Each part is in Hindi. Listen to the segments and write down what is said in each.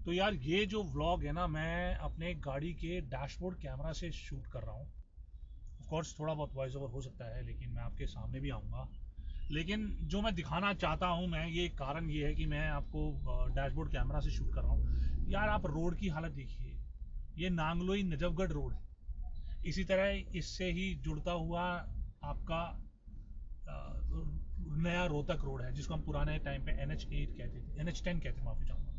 तो यार ये जो व्लॉग है ना, मैं अपने गाड़ी के डैशबोर्ड कैमरा से शूट कर रहा हूँ। ऑफ कोर्स थोड़ा बहुत वॉइस ओवर हो सकता है, लेकिन मैं आपके सामने भी आऊँगा। लेकिन जो मैं दिखाना चाहता हूँ, मैं ये कारण ये है कि मैं आपको डैशबोर्ड कैमरा से शूट कर रहा हूँ। यार आप रोड की हालत देखिए। ये नांगलोई नजफगढ़ रोड है। इसी तरह इससे ही जुड़ता हुआ आपका नया रोहतक रोड है, जिसको हम पुराने टाइम पे NH8 कहते थे, NH10 कहते थे, माफी चाहूँगा।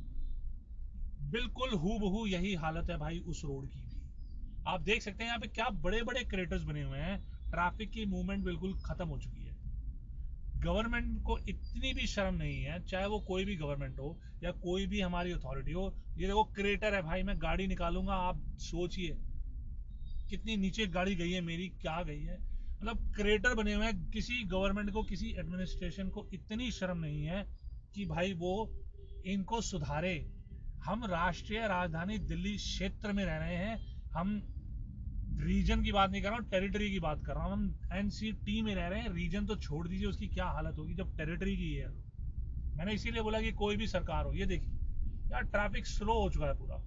बिल्कुल हूबहू यही हालत है भाई उस रोड की भी। आप देख सकते हैं यहाँ पे क्या बड़े बड़े क्रेटर्स बने हुए हैं। ट्रैफिक की मूवमेंट बिल्कुल खत्म हो चुकी है। गवर्नमेंट को इतनी भी शर्म नहीं है, चाहे वो कोई भी गवर्नमेंट हो या कोई भी हमारी अथॉरिटी हो। ये देखो क्रेटर है भाई, मैं गाड़ी निकालूंगा, आप सोचिए कितनी नीचे गाड़ी गई है मेरी, क्या गई है। मतलब क्रेटर बने हुए हैं। किसी गवर्नमेंट को, किसी एडमिनिस्ट्रेशन को इतनी शर्म नहीं है कि भाई वो इनको सुधारे। हम राष्ट्रीय राजधानी दिल्ली क्षेत्र में रह रहे हैं। हम रीजन की बात नहीं कर रहा हूँ, टेरिटरी की बात कर रहा हूँ। हम NCT में रह रहे हैं। रीजन तो छोड़ दीजिए, उसकी क्या हालत होगी जब टेरिटरी की है। मैंने इसीलिए बोला कि कोई भी सरकार हो। ये देखिए यार, ट्रैफिक स्लो हो चुका है पूरा।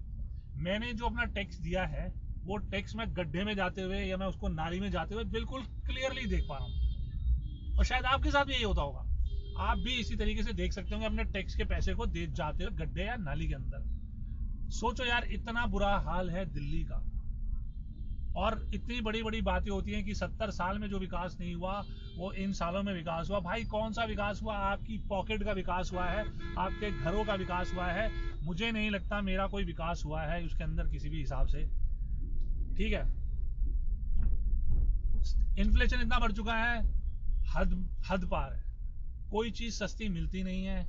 मैंने जो अपना टैक्स दिया है, वो टैक्स मैं गड्ढे में जाते हुए या मैं उसको नाली में जाते हुए बिल्कुल क्लियरली देख पा रहा हूँ। और शायद आपके साथ भी यही होता होगा। आप भी इसी तरीके से देख सकते होंगे अपने टैक्स के पैसे को दे जाते हुए गड्ढे या नाली के अंदर। सोचो यार, इतना बुरा हाल है दिल्ली का। और इतनी बड़ी बड़ी बातें होती हैं कि 70 साल में जो विकास नहीं हुआ वो इन सालों में विकास हुआ। भाई कौन सा विकास हुआ? आपकी पॉकेट का विकास हुआ है, आपके घरों का विकास हुआ है। मुझे नहीं लगता मेरा कोई विकास हुआ है उसके अंदर किसी भी हिसाब से। ठीक है, इन्फ्लेशन इतना बढ़ चुका है, हद हद पार है। कोई चीज सस्ती मिलती नहीं है।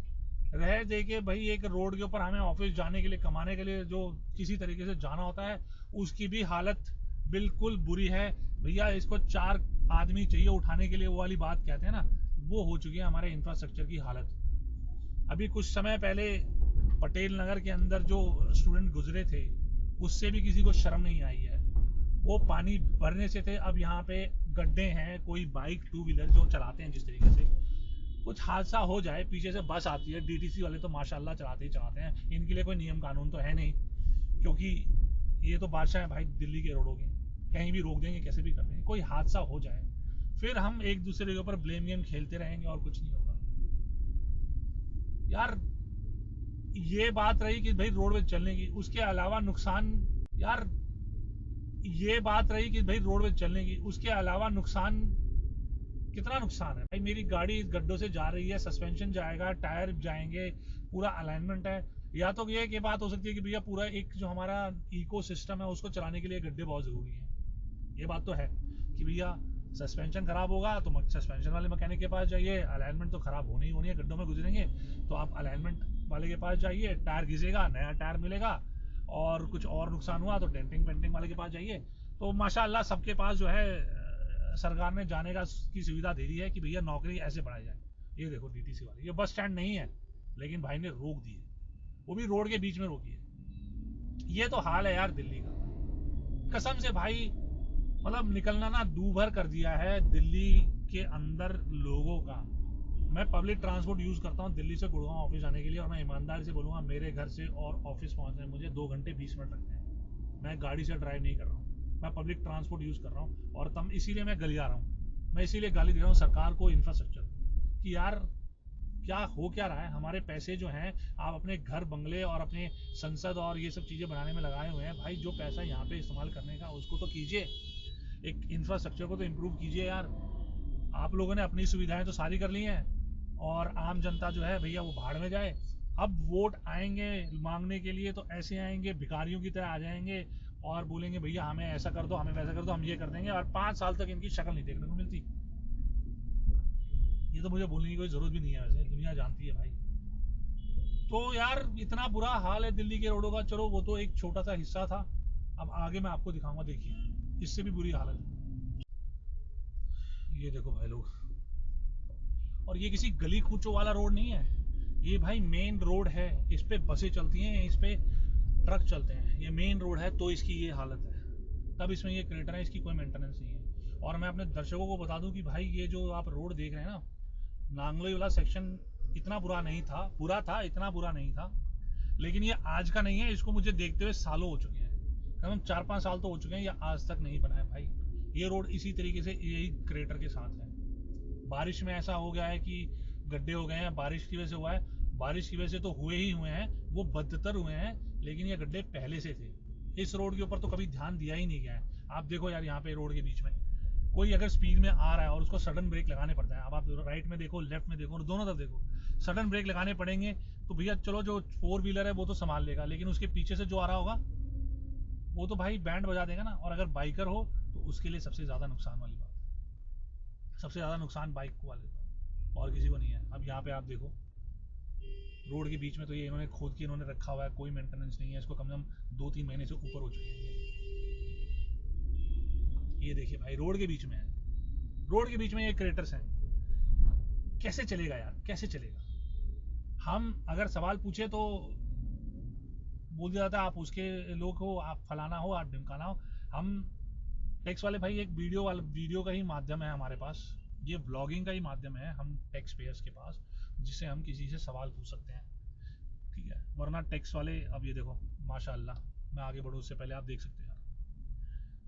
रह दे के भाई, एक रोड के ऊपर हमें ऑफिस जाने के लिए, कमाने के लिए जो किसी तरीके से जाना होता है, उसकी भी हालत बिल्कुल बुरी है। भैया इसको 4 आदमी चाहिए उठाने के लिए, वो वाली बात कहते हैं ना, वो हो चुकी है हमारे इंफ्रास्ट्रक्चर की हालत। अभी कुछ समय पहले पटेल नगर के अंदर जो स्टूडेंट गुजरे थे, उससे भी किसी को शर्म नहीं आई है। वो पानी भरने से थे, अब यहाँ पे गड्ढे हैं। कोई बाइक, टू व्हीलर जो चलाते हैं जिस तरीके से, कुछ हादसा हो जाए, पीछे से बस आती है, DTC वाले तो माशाल्लाह चलाते ही चलाते हैं। इनके लिए कोई नियम कानून तो है नहीं, क्योंकि ये तो बादशाह है भाई दिल्ली के रोडों के। कहीं भी रोक देंगे, कैसे भी कर देंगे। कोई हादसा हो जाए, फिर हम एक दूसरे के ऊपर ब्लेम गेम खेलते रहेंगे और कुछ नहीं होगा। यार ये बात रही कि भाई रोड पे चलने की, उसके अलावा नुकसान। यार ये बात रही कि भाई रोड पे चलने की, उसके अलावा नुकसान कितना नुकसान है भाई। मेरी गाड़ी इस गड्ढों से जा रही है, सस्पेंशन जाएगा, टायर जाएंगे, पूरा अलाइनमेंट है। या तो ये बात हो सकती है कि भैया पूरा एक जो हमारा इको सिस्टम है उसको चलाने के लिए गड्ढे बहुत ज़रूरी हैं। ये बात तो है कि भैया सस्पेंशन खराब होगा तो सस्पेंशन वाले मैकेनिक के पास जाइए। अलाइनमेंट तो खराब होनी ही होनी है, गड्ढों में गुजरेंगे तो आप अलाइनमेंट वाले के पास जाइए। टायर घिसेगा, नया टायर मिलेगा। और कुछ और नुकसान हुआ तो डेंटिंग पेंटिंग वाले के पास जाइए। तो माशाल्लाह सबके पास जो है सरकार ने जाने का की सुविधा दे दी है कि भैया नौकरी ऐसे बढ़ाई जाए। ये देखो DTC वाले, ये बस स्टैंड नहीं है लेकिन भाई ने रोक दी है, वो भी रोड के बीच में रोकी है। ये तो हाल है यार दिल्ली का, कसम से भाई। मतलब निकलना ना दूभर कर दिया है दिल्ली के अंदर लोगों का। मैं पब्लिक ट्रांसपोर्ट यूज करता हूँ दिल्ली से गुड़गांव ऑफिस जाने के लिए, और मैं ईमानदारी से बोलूँगा मेरे घर से और ऑफिस पहुँचने में मुझे 2 घंटे 20 मिनट लगते हैं। मैं गाड़ी से ड्राइव नहीं कर रहा हूँ, मैं पब्लिक ट्रांसपोर्ट यूज कर रहा हूँ। और तम इसीलिए मैं गलिया रहा हूँ। मैं इसीलिए गाली दे रहा हूँ सरकार को, इंफ्रास्ट्रक्चर, कि यार क्या हो क्या रहा है। हमारे पैसे जो हैं आप अपने घर बंगले और अपने संसद और ये सब चीज़ें बनाने में लगाए हुए हैं। भाई जो पैसा यहाँ पे इस्तेमाल करने का उसको तो कीजिए, एक इंफ्रास्ट्रक्चर को तो इम्प्रूव कीजिए यार। आप लोगों ने अपनी सुविधाएं तो सारी कर ली हैं, और आम जनता जो है भैया वो भाड़ में जाए। अब वोट आएंगे मांगने के लिए तो ऐसे आएंगे, भिखारियों की तरह आ जाएंगे और बोलेंगे भैया हमें ऐसा कर दो, हमें वैसा कर दो, हम ये कर देंगे। और 5 साल तक इनकी शक्ल नहीं देखने को मिलती। ये तो मुझे बोलने की कोई जरूरत भी नहीं है, वैसे दुनिया जानती है भाई। तो यार इतना बुरा हाल है दिल्ली के रोडों का। चलो वो तो एक छोटा सा हिस्सा था, अब आगे मैं आपको दिखाऊंगा। देखिए इससे भी बुरी हालत है। ये देखो भाई लोग, और ये किसी गली कूचों वाला रोड नहीं है, ये भाई मेन रोड है। इस पे बसें चलती हैं, इस पे ट्रक चलते हैं। ये मेन रोड है तो इसकी ये हालत है। तब इसमें ये क्रेटर है, इसकी कोई मेंटेनेंस नहीं है। और मैं अपने दर्शकों को बता दूं कि भाई ये जो आप रोड देख रहे हैं ना, नांगलोई वाला सेक्शन इतना बुरा नहीं था, बुरा था, इतना बुरा नहीं था। लेकिन ये आज का नहीं है, इसको मुझे देखते हुए सालों हो चुके हैं, कम 4-5 साल तो हो चुके हैं, ये आज तक नहीं बना है भाई। ये रोड इसी तरीके से यही क्रेटर के साथ है। बारिश में ऐसा हो गया है कि गड्ढे हो गए हैं, बारिश की वजह से हुआ है। बारिश की वजह से तो हुए ही हुए हैं, वो बदतर हुए हैं, लेकिन ये गड्ढे पहले से थे। इस रोड के ऊपर तो कभी ध्यान दिया ही नहीं गया है। आप देखो यार, यहाँ पे रोड के बीच में कोई अगर स्पीड में आ रहा है और उसको सडन ब्रेक लगाने पड़ता है, अब आप राइट में देखो, लेफ्ट में देखो, दोनों तरफ देखो, सडन ब्रेक लगाने पड़ेंगे तो भैया चलो जो 4 व्हीलर है वो तो संभाल लेगा, लेकिन उसके पीछे से जो आ रहा होगा वो तो भाई बैंड बजा देगा ना। और अगर बाइकर हो तो उसके लिए सबसे ज़्यादा नुकसान वाली बात है, सबसे ज़्यादा नुकसान बाइक को वाले बात, और किसी को नहीं है। अब यहाँ पे आप देखो, रोड के बीच में तो ये इन्होंने खोद के इन्होंने रखा हुआ है, कोई मेंटेनेंस नहीं है, इसको कम से कम 2-3 महीने से ऊपर हो चुके हैं। ये देखिए भाई, रोड के बीच में है, रोड के बीच में ये क्रेटर्स हैं, कैसे चलेगा यार, कैसे चलेगा। हम अगर सवाल पूछे तो बोल दिया जाता है आप उसके लोग हो, आप फलाना हो, आप ढिमकाना हो। हम टैक्स वाले भाई एक वीडियो का ही माध्यम है हमारे पास, ये व्लॉगिंग का ही माध्यम है हम टैक्स पेयर्स के पास, जिससे हम किसी से सवाल पूछ सकते हैं, ठीक है। वरना टैक्स वाले, अब ये देखो माशाल्लाह, मैं आगे बढ़ूँ उससे पहले आप देख सकते हैं यार,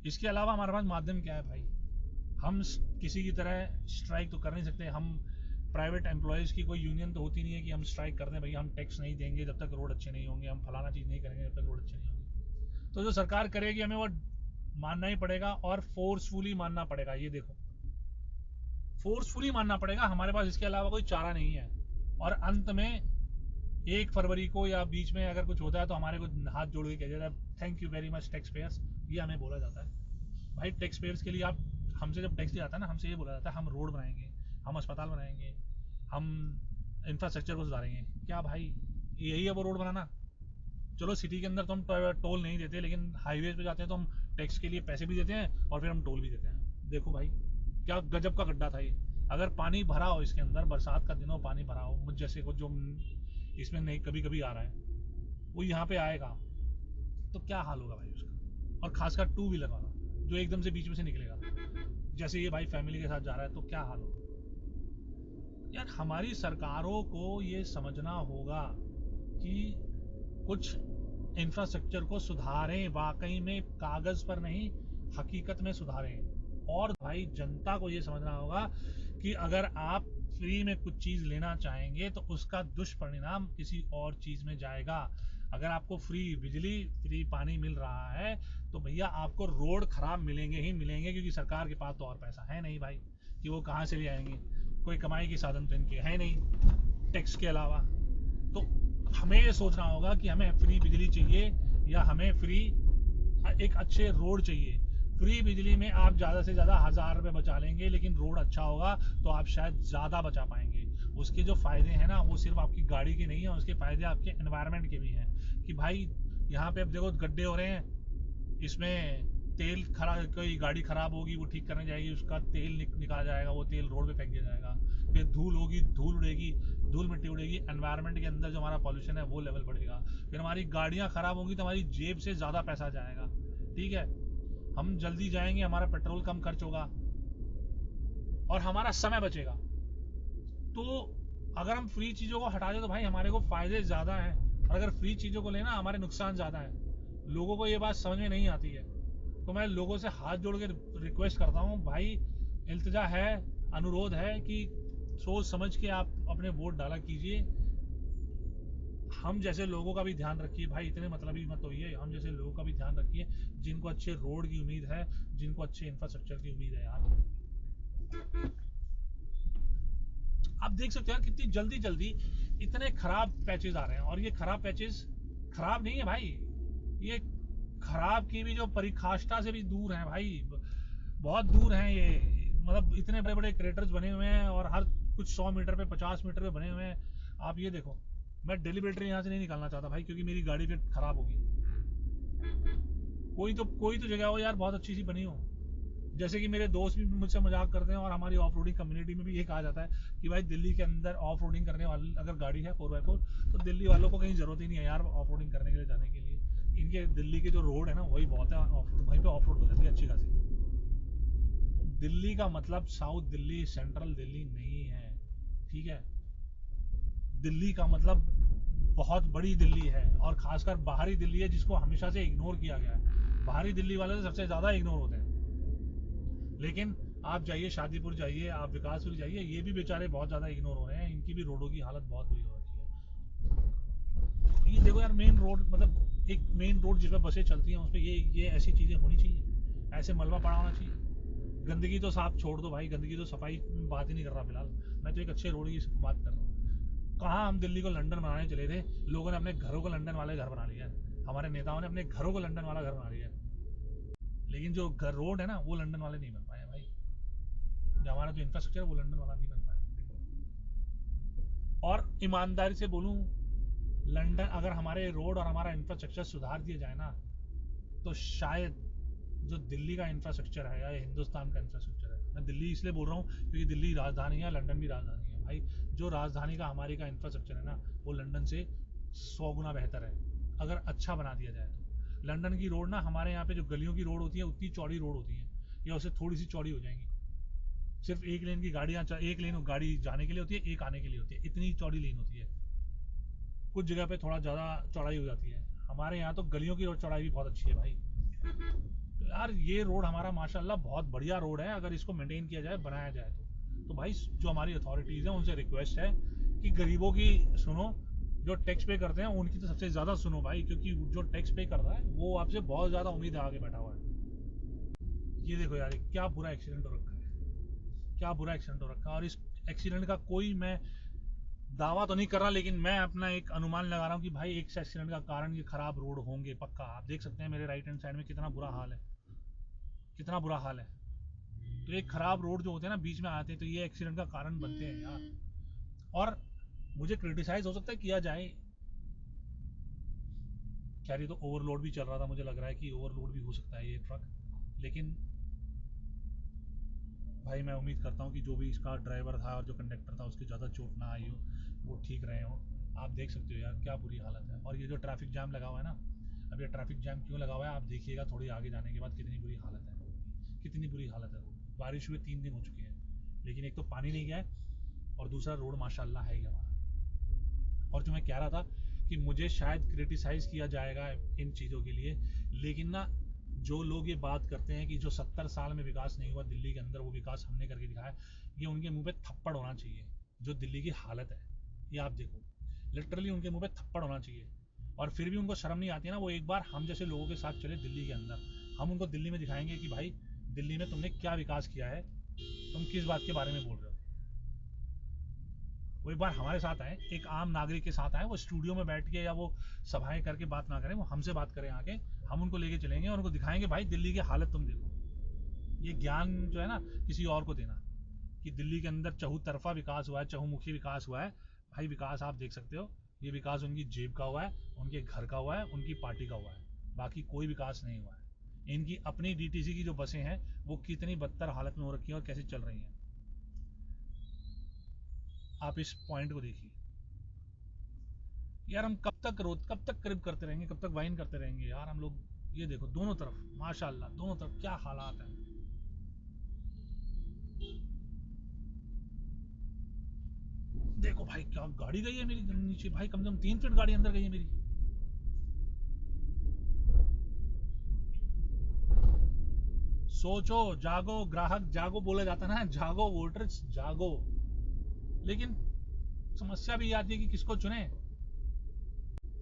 इसके अलावा हमारे पास माध्यम क्या है भाई। हम किसी की तरह स्ट्राइक तो कर नहीं सकते, हम प्राइवेट एम्प्लॉयज़ की कोई यूनियन तो होती नहीं है कि हम स्ट्राइक कर दें भाई हम टैक्स नहीं देंगे जब तक रोड अच्छे नहीं होंगे, हम फलाना चीज़ नहीं करेंगे जब तक रोड अच्छे नहीं होंगे। तो जो सरकार करेगी हमें वो मानना ही पड़ेगा, और फोर्सफुली मानना पड़ेगा। ये देखो, फोर्सफुली मानना पड़ेगा, हमारे पास इसके अलावा कोई चारा नहीं है। और अंत में 1 फरवरी को या बीच में अगर कुछ होता है तो हमारे को हाथ जोड़ के कह जाता है thank you very much tax payers, ये हमें बोला जाता है। भाई टैक्स पेयर्स के लिए आप हमसे जब टैक्स दिया जाता है ना, हमसे ये बोला जाता है हम रोड बनाएंगे, हम अस्पताल बनाएंगे, हम इंफ्रास्ट्रक्चर को सुधारेंगे। क्या भाई यही है वो रोड बनाना? चलो सिटी के अंदर तो हम टोल नहीं देते, लेकिन हाईवे पे जाते हैं तो हम टैक्स के लिए पैसे भी देते हैं और फिर हम टोल भी देते हैं। देखो भाई क्या गजब का गड्ढा था ये। अगर पानी भरा हो इसके अंदर, बरसात का दिन हो, पानी भरा हो, मुझ जैसे को जो इसमें नहीं कभी कभी आ रहा है, वो यहाँ पे आएगा तो क्या हाल होगा भाई उसका। और खासकर 2 व्हीलर वाला जो एकदम से बीच में से निकलेगा, जैसे ये भाई फैमिली के साथ जा रहा है, तो क्या हाल होगा यार। हमारी सरकारों को ये समझना होगा कि कुछ इंफ्रास्ट्रक्चर को सुधारें, वाकई में कागज पर नहीं हकीकत में सुधारें। और भाई जनता को ये समझना होगा कि अगर आप फ्री में कुछ चीज़ लेना चाहेंगे तो उसका दुष्परिणाम किसी और चीज़ में जाएगा। अगर आपको फ्री बिजली, फ्री पानी मिल रहा है तो भैया आपको रोड खराब मिलेंगे ही मिलेंगे, क्योंकि सरकार के पास तो और पैसा है नहीं भाई कि वो कहाँ से ले आएंगे, कोई कमाई के साधन तो इनके है नहीं टैक्स के अलावा। तो हमें ये सोचना होगा कि हमें फ्री बिजली चाहिए या हमें फ्री एक अच्छे रोड चाहिए। फ्री बिजली में आप ज़्यादा से ज़्यादा 1000 रुपये बचा लेंगे, लेकिन रोड अच्छा होगा तो आप शायद ज़्यादा बचा पाएंगे। उसके जो फ़ायदे हैं ना, वो सिर्फ आपकी गाड़ी के नहीं है, उसके फ़ायदे आपके एनवायरनमेंट के भी हैं। कि भाई यहाँ पे अब देखो गड्ढे हो रहे हैं, इसमें तेल खराब, कोई गाड़ी ख़राब होगी वो ठीक करने जाएगी, उसका तेल निकाला जाएगा, वो तेल रोड पे फेंक दिया जाएगा। फिर धूल होगी, धूल उड़ेगी, धूल मिट्टी उड़ेगी, एनवायरनमेंट के अंदर जो हमारा पॉल्यूशन है वो लेवल बढ़ेगा। फिर हमारी गाड़ियाँ ख़राब होंगी तो हमारी जेब से ज़्यादा पैसा जाएगा, ठीक है। हम जल्दी जाएंगे, हमारा पेट्रोल कम खर्च होगा और हमारा समय बचेगा। तो अगर हम फ्री चीज़ों को हटा दें तो भाई हमारे को फ़ायदे ज़्यादा हैं, और अगर फ्री चीज़ों को लेना हमारे नुकसान ज़्यादा है। लोगों को ये बात समझ में नहीं आती है। तो मैं लोगों से हाथ जोड़ के रिक्वेस्ट करता हूँ भाई, इल्तिजा है, अनुरोध है कि सोच समझ के आप अपने वोट डाला कीजिए। हम जैसे लोगों का भी ध्यान रखिए भाई, इतने मतलबी मत होइए। हम जैसे लोगों का भी ध्यान रखिए जिनको अच्छे रोड की उम्मीद है, जिनको अच्छे इंफ्रास्ट्रक्चर की उम्मीद है। यार आप देख सकते हैं कितनी जल्दी जल्दी इतने खराब पैचेस आ रहे हैं, और ये खराब पैचेस खराब नहीं है भाई, ये खराब की भी जो परिकाष्ठा से भी दूर है भाई, बहुत दूर हैं ये। मतलब इतने बड़े बड़े क्रेटर्स बने हुए हैं और हर कुछ 100 मीटर पे, 50 मीटर पे बने हुए हैं। आप ये देखो, मैं डेलीबरेटली यहाँ से नहीं निकालना चाहता भाई, क्योंकि मेरी गाड़ी फिर खराब होगी। कोई तो जगह हो यार बहुत अच्छी सी बनी हो। जैसे कि मेरे दोस्त भी मुझसे मजाक करते हैं, और हमारी ऑफ रोडिंग कम्युनिटी में भी ये कहा जाता है कि भाई दिल्ली के अंदर ऑफ रोडिंग करने वाली अगर गाड़ी है 4x4 तो दिल्ली वालों को कहीं ज़रूरत ही नहीं है यार ऑफ रोडिंग करने के लिए जाने के लिए। इनके दिल्ली के जो रोड है ना वही बहुत है, वहीं पे ऑफ रोड हो जाती है अच्छी खासी। दिल्ली का मतलब साउथ दिल्ली, सेंट्रल दिल्ली नहीं है, ठीक है। दिल्ली का मतलब बहुत बड़ी दिल्ली है, और खासकर बाहरी दिल्ली है जिसको हमेशा से इग्नोर किया गया है। बाहरी दिल्ली वाले तो सबसे ज़्यादा इग्नोर होते हैं। लेकिन आप जाइए शादीपुर, जाइए आप विकासपुर जाइए, ये भी बेचारे बहुत ज़्यादा इग्नोर हो रहे हैं। इनकी भी रोडों की हालत बहुत बुरी हो रखी है। ये देखो यार, मेन रोड, मतलब एक मेन रोड जिस पर बसें चलती हैं उस पर ये ऐसी चीज़ें होनी चाहिए? ऐसे मलबा पड़ा होना चाहिए? गंदगी तो साफ छोड़ दो भाई, गंदगी तो सफाई बात ही नहीं कर रहा फिलहाल। मैं तो एक अच्छे रोड की बात कर रहा हूँ। कहाँ हम दिल्ली को लंदन बनाने चले थे, लोगों ने अपने घरों को लंदन वाले घर बना लिया। हमारे नेताओं ने अपने घरों को लंदन वाला घर बना लिया, लेकिन जो घर रोड है ना वो लंदन वाले नहीं बन पाए भाई। जो हमारा जो इंफ्रास्ट्रक्चर है वो लंदन वाला नहीं बन पाया। और ईमानदारी से बोलूं, लंदन अगर हमारे रोड और हमारा इंफ्रास्ट्रक्चर सुधार दिया जाए ना, तो शायद जो दिल्ली का इंफ्रास्ट्रक्चर है या हिंदुस्तान का इंफ्रास्ट्रक्चर है, मैं दिल्ली इसलिए बोल रहा हूँ क्योंकि दिल्ली राजधानी है, लंदन भी राजधानी है भाई। जो राजधानी का हमारी का इंफ्रास्ट्रक्चर है ना, वो लंदन से 100 गुना बेहतर है अगर अच्छा बना दिया जाए तो। लंदन की रोड ना, हमारे यहाँ पे जो गलियों की रोड होती है उतनी चौड़ी रोड होती है, या उससे थोड़ी सी चौड़ी हो जाएंगी। सिर्फ एक लेन की गाड़ियाँ, एक लेन गाड़ी जाने के लिए होती है, एक आने के लिए होती है, इतनी चौड़ी लेन होती है। कुछ जगह पे थोड़ा ज़्यादा चौड़ाई हो जाती है। हमारे यहाँ तो गलियों की रोड चौड़ाई भी बहुत अच्छी है भाई। तो यार ये रोड हमारा माशाल्लाह बहुत बढ़िया रोड है, अगर इसको मेंटेन किया जाए, बनाया जाए तो भाई जो हमारी अथॉरिटीज़ हैं उनसे रिक्वेस्ट है कि गरीबों की सुनो, जो टैक्स पे करते हैं उनकी तो सबसे ज़्यादा सुनो भाई, क्योंकि जो टैक्स पे कर रहा है वो आपसे बहुत ज़्यादा उम्मीद आगे बैठा हुआ है। ये देखो यार, क्या बुरा एक्सीडेंट हो रखा है, क्या बुरा एक्सीडेंट हो रखा है। और इस एक्सीडेंट का कोई मैं दावा तो नहीं कर रहा, लेकिन मैं अपना एक अनुमान लगा रहा हूँ कि भाई एक एक्सीडेंट का कारण ये खराब रोड होंगे पक्का। आप देख सकते हैं मेरे राइट हैंड साइड में कितना बुरा हाल है, कितना बुरा हाल है। तो एक खराब रोड जो होते हैं ना, बीच में आते हैं, तो ये एक्सीडेंट का कारण बनते हैं यार। और मुझे क्रिटिसाइज हो सकता है किया जाए, खैर ये तो ओवरलोड भी चल रहा था, मुझे लग रहा है कि ओवरलोड भी हो सकता है ये ट्रक। लेकिन भाई मैं उम्मीद करता हूँ कि जो भी इसका ड्राइवर था और जो कंडक्टर था उसकी ज़्यादा चोट ना आई हो, वो ठीक रहे हो। आप देख सकते हो यार क्या बुरी हालत है। और ये जो ट्रैफिक जाम लगा हुआ है ना, अब ये ट्रैफिक जाम क्यों लगा हुआ है आप देखिएगा थोड़ी आगे जाने के बाद, कितनी बुरी हालत है, कितनी बुरी हालत है रोड। बारिश हुए 3 दिन हो चुके हैं, लेकिन एक तो पानी नहीं गया है, और दूसरा रोड माशाल्लाह है ही हमारा। और जो मैं कह रहा था कि मुझे शायद क्रिटिसाइज़ किया जाएगा इन चीज़ों के लिए, लेकिन ना जो लोग ये बात करते हैं कि जो 70 साल में विकास नहीं हुआ दिल्ली के अंदर, वो विकास हमने करके दिखाया, ये उनके मुंह पे थप्पड़ होना चाहिए। जो दिल्ली की हालत है ये आप देखो, लिटरली उनके मुंह पे थप्पड़ होना चाहिए। और फिर भी उनको शर्म नहीं आती है ना, वो एक बार हम जैसे लोगों के साथ चले दिल्ली के अंदर, हम उनको दिल्ली में दिखाएंगे कि भाई दिल्ली में तुमने क्या विकास किया है, तुम किस बात के बारे में बोल रहे हो। वो एक बार हमारे साथ आए, एक आम नागरिक के साथ आए, वो स्टूडियो में बैठ के या वो सभाएं करके बात ना करें, वो हमसे बात करें आके, हम उनको लेके चलेंगे और उनको दिखाएंगे भाई दिल्ली की हालत तुम देखो। ये ज्ञान जो है ना किसी और को देना कि दिल्ली के अंदर चहुतरफा विकास हुआ है, चहुमुखी विकास हुआ है। भाई विकास आप देख सकते हो, ये विकास उनकी जेब का हुआ है, उनके घर का हुआ है, उनकी पार्टी का हुआ है, बाकी कोई विकास नहीं हुआ है। इनकी अपनी डीटीसी की जो बसें हैं वो कितनी बदतर हालत में हो रखी हैं और कैसे चल रही हैं, आप इस पॉइंट को देखिए। यार हम कब तक करीब करते रहेंगे, कब तक वाइन करते रहेंगे यार हम लोग। ये देखो दोनों तरफ माशाल्लाह, दोनों तरफ क्या हालात हैं। देखो भाई क्या गाड़ी गई है मेरी नीचे, भाई कम से कम 3 फीट गाड़ी अंदर गई है मेरी। सोचो, जागो ग्राहक जागो बोला जाता है ना, जागो वोटर्स जागो। लेकिन समस्या भी आती है कि किसको चुने।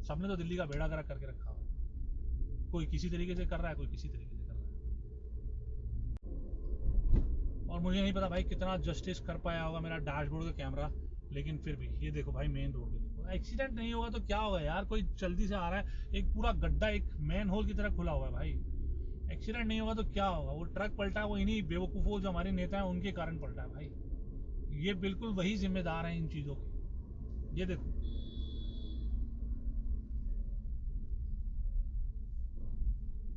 सबने तो दिल्ली का बेड़ा गर्क करके रखा हुआ, कोई किसी तरीके से कर रहा है, कोई किसी तरीके से कर रहा है। और मुझे नहीं पता भाई कितना जस्टिस कर पाया होगा मेरा डैशबोर्ड का कैमरा, लेकिन फिर भी ये देखो भाई मेन रोड पे देखो, एक्सीडेंट नहीं होगा तो क्या होगा यार, कोई जल्दी से आ रहा है, एक पूरा गड्ढा एक मैन होल की तरह खुला हुआ है भाई। एक्सीडेंट नहीं होगा तो क्या होगा, वो ट्रक पलटा वो इन्हीं बेवकूफ़ों जो हमारे नेता हैं उनके कारण पलटा है भाई। ये बिल्कुल वही जिम्मेदार हैं इन चीज़ों के। ये देखो,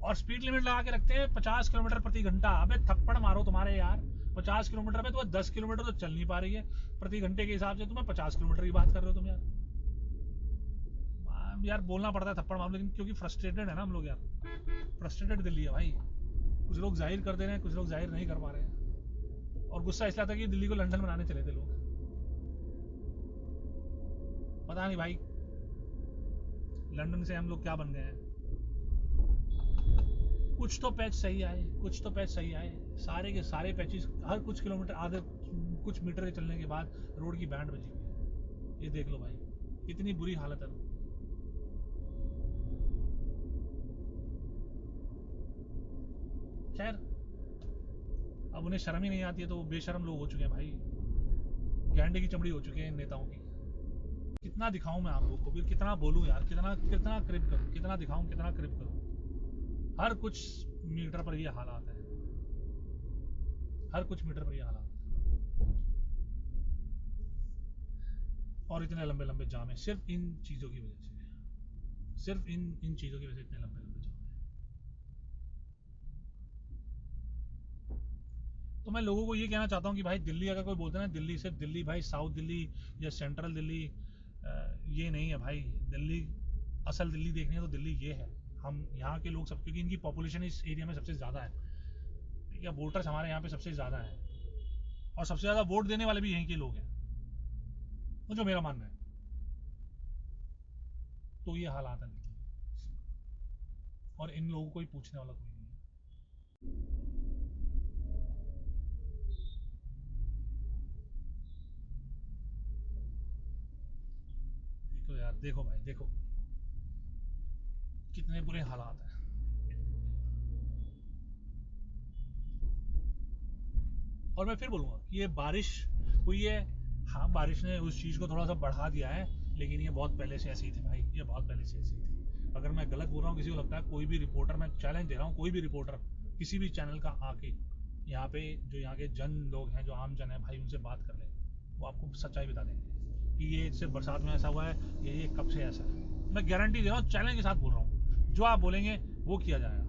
और स्पीड लिमिट लगा के रखते हैं 50 किलोमीटर प्रति घंटा। अबे थप्पड़ मारो तुम्हारे यार, 50 किलोमीटर पे तो 10 किलोमीटर तो चल नहीं पा रही है प्रति घंटे के हिसाब से, तुम्हें 50 किलोमीटर की बात कर रहे हो तुम यार। यार बोलना पड़ता है थप्पड़ मारो, लेकिन क्योंकि फ्रस्ट्रेटेड है ना हम लोग यार, फ्रस्ट्रेटेड दिल्ली है भाई। कुछ लोग जाहिर कर दे रहे हैं, कुछ लोग जाहिर नहीं कर पा रहे हैं। और गुस्सा इसलिए था कि दिल्ली को लंदन बनाने चले थे लोग, पता नहीं भाई लंदन से हम लोग क्या बन गए हैं। कुछ तो पैच सही आए, कुछ तो पैच सही आए, सारे के सारे पैचेस हर कुछ किलोमीटर, आधे कुछ मीटर के चलने के बाद रोड की बैंड बजी हुई है। ये देख लो भाई, कितनी बुरी हालत है। खैर, अब उन्हें शर्म ही नहीं आती है तो वो बेशर्म लोग हो चुके हैं भाई, गैंडे की चमड़ी हो चुके हैं इन नेताओं की। कितना दिखाऊं मैं आप लोग को, फिर कितना बोलूं यार, कितना कितना क्रिप करूं, कितना दिखाऊं, कितना क्रिप करूं। हर कुछ मीटर पर ये हालात है, हर कुछ मीटर पर ये हालात है, और इतने लंबे लंबे जाम है सिर्फ इन चीज़ों की वजह से, सिर्फ इन चीज़ों की वजह से इतने लंबे लंबे जाम है। तो मैं लोगों को ये कहना चाहता हूँ कि भाई दिल्ली अगर कोई बोलते हैं ना, दिल्ली सिर्फ दिल्ली भाई, साउथ दिल्ली या सेंट्रल दिल्ली, ये नहीं है भाई। दिल्ली, असल दिल्ली देखनी है तो दिल्ली ये है। हम यहाँ के लोग सब, क्योंकि इनकी पॉपुलेशन इस एरिया में सबसे ज़्यादा है, ठीक है, वोटर्स हमारे यहाँ पे सबसे ज़्यादा है, और सबसे ज़्यादा वोट देने वाले भी यहीं के लोग हैं, तो जो मेरा मानना है। तो ये हालात है दिल्ली, और इन लोगों को ही पूछने वाला कोई नहीं है। देखो यार, देखो भाई, देखो कितने बुरे हालात हैं। और मैं फिर बोलूँगा कि ये बारिश हुई है, हाँ बारिश ने उस चीज़ को थोड़ा सा बढ़ा दिया है, लेकिन ये बहुत पहले से ऐसी ही थी भाई, ये बहुत पहले से ऐसी ही थी। अगर मैं गलत बोल रहा हूँ, किसी को लगता है, कोई भी रिपोर्टर, मैं चैलेंज दे रहा हूँ, कोई भी रिपोर्टर किसी भी चैनल का आके यहाँ पे, जो यहाँ के जन लोग हैं, जो आम जन है भाई, उनसे बात कर ले, वो आपको सच्चाई बता देंगे कि ये सिर्फ बरसात में ऐसा हुआ है, ये कब से ऐसा है। मैं गारंटी दे रहा हूँ, चैलेंज के साथ बोल रहा हूँ, जो आप बोलेंगे वो किया जाएगा।